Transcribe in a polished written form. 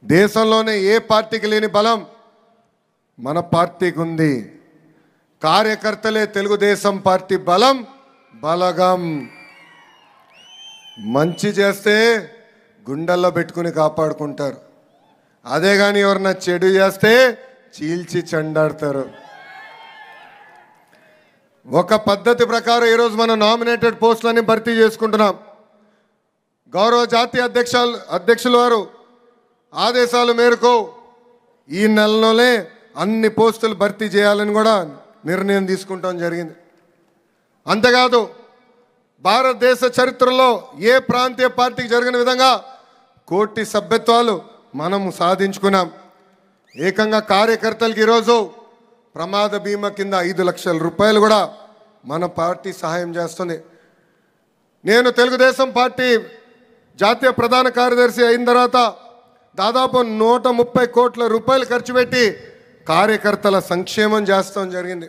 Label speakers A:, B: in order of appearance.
A: దేశంలోనే ఏ పార్టీకి లేని బలం మన పార్టీకి ఉంది. కార్యకర్తలే తెలుగుదేశం పార్టీ బలం బలగం. మంచి చేస్తే గుండెల్లో పెట్టుకుని కాపాడుకుంటారు. అదే కానీ ఎవరన్నా చెడు చేస్తే చీల్చి చెండాడతారు. ఒక పద్ధతి ప్రకారం ఈరోజు మనం నామినేటెడ్ పోస్టులని భర్తీ చేసుకుంటున్నాం. గౌరవ జాతీయ అధ్యక్షుల వారు ఆదేశాల మేరకు ఈ నెలలోనే అన్ని పోస్టులు భర్తీ చేయాలని కూడా నిర్ణయం తీసుకుంటాం జరిగింది. అంతేకాదు భారతదేశ చరిత్రలో ఏ ప్రాంతీయ పార్టీకి జరిగిన విధంగా 1 కోటి సభ్యత్వాలు మనము సాధించుకున్నాం. ఏకంగా కార్యకర్తలకు ఈరోజు ప్రమాద బీమా కింద 5 లక్షల రూపాయలు కూడా మన పార్టీ సహాయం చేస్తుంది. నేను తెలుగుదేశం పార్టీ జాతీయ ప్రధాన కార్యదర్శి అయిన తర్వాత దాదాపు 130 కోట్ల రూపాయలు ఖర్చు పెట్టి కార్యకర్తల సంక్షేమం చేస్తాం జరిగింది.